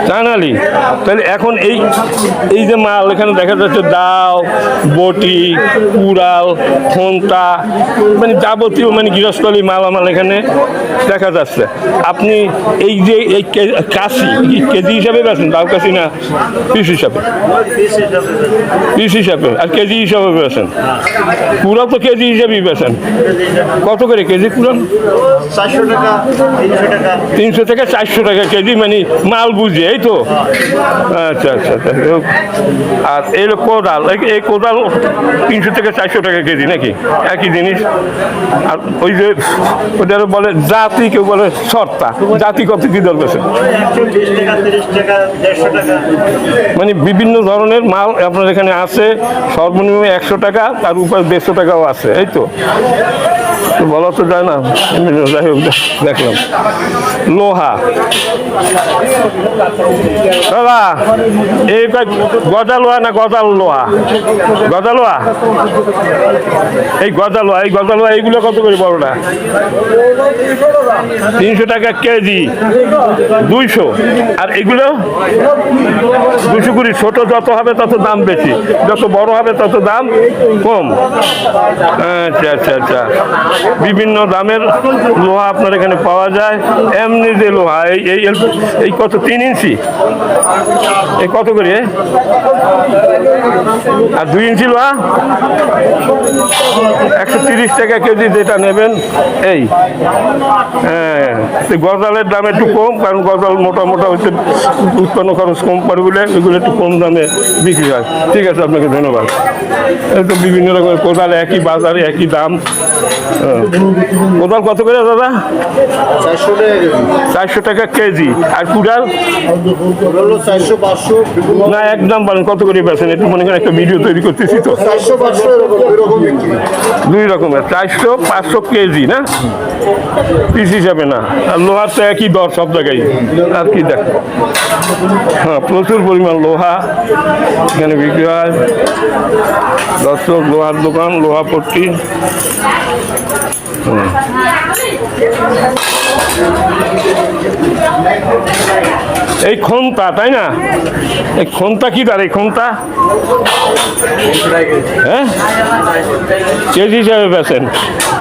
চানালি। তাহলে এখন এই যে মাল এখানে দেখা যাচ্ছে দাও, বটি, কুড়াল, খন্তা, মানে যাবতীয় মানে গৃহস্থলী মালামাল এখানে দেখা যাচ্ছে। আপনি এই যে এই কাশি কেজি হিসাবে বেছেন, দাও কাশি না পিস হিসাবে? পিস হিসাবে। আর কেজি হিসাবে বেছেন? কুড়াল তো কেজি হিসাবেই বেছেন। কত করে কেজি কুড়াল? 400 টাকা, 300 টাকা। 300 থেকে 400 টাকা কেজি, মানে মাল বুঝে, এই তো? আচ্ছা আচ্ছা আচ্ছা। আর এই কোদাল, এই কোদাল 300 থেকে 400 টাকা কেজি নাকি? একই জিনিস। আর ওই যে ওদের বলে জাতি, কেউ বলে সর্তা, জাতি কত কি দর বেছে? 120 টাকা, 30 টাকা, 150 টাকা। মানে বিভিন্ন ধরনের মাল আপনার এখানে আছে। সর্বনিম্ন 100 টাকা, তার উপর 150 টাকাও আছে, এই তো? বলা তো যায় না, যাই হোক দেখলাম। লোহা দাদা, এই গজা লোহা না গজাল লোহা? গজা লোহা। এই গজা লোহা, এই গজা লোহা এইগুলো কত করে বড়টা? 300 টাকা কেজি, 200। আর এগুলো 200 করে। ছোট যত হবে তত দাম বেশি, যত বড় হবে তত দাম কম। আচ্ছা আচ্ছা আচ্ছা। বিভিন্ন দামের লোহা আপনার এখানে পাওয়া যায়। এমনি যে লোহা, এই কত, 3 ইঞ্চি, এই কত করে? আর 2 ইঞ্চি লোহা 130 টাকা কেজি, যেটা নেবেন। এই হ্যাঁ, গজালের দাম একটু কম, কারণ গজাল মোটা মোটা হচ্ছে, উৎপন্ন খরচ কম পড়ে বলে এগুলো একটু কম দামে বিক্রি হয়। ঠিক আছে, আপনাকে ধন্যবাদ। এই তো বিভিন্ন রকমের কোদাল, একই বাজারে একই দাম। কোদাল কত করে দাদা? 400 টাকা কেজি। আর কুড়াল? 400, 500। না, একদম বলেন কত করে বেছেন? একটু মনে করেন একটা ভিডিও তৈরি করতেছি তো। 400, 500 এরকম। দুই রকমের, 400, 500 কেজি না, পিস হিসাবে না। আর লোহার তো একই দর সব জায়গায়। আর কি দেখ, হ্যাঁ, প্রচুর পরিমাণ লোহা এখানে বিক্রি হয়। দর্শক, লোহার দোকান, লোহা পট্টি। এই খন্তা, তাই না? এই খন্তা কি দাঁড়? এই খন্তা হ্যাঁ কেজি হিসাবে বেছেন।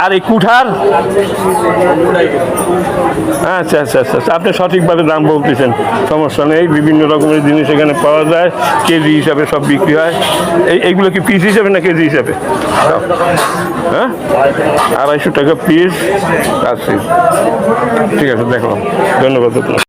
আর এই কুঠার? আচ্ছা আচ্ছা আচ্ছা, আপনি সঠিকভাবে দাম বলতেছেন, সমস্যা নেই। বিভিন্ন রকমের জিনিস এখানে পাওয়া যায়, কেজি হিসাবে সব বিক্রি হয়। এইগুলো কি পিস হিসাবে না কেজি হিসাবে? হ্যাঁ, 250 টাকা পিস। আচ্ছা, ঠিক আছে, দেখলাম। ধন্যবাদ আপনার।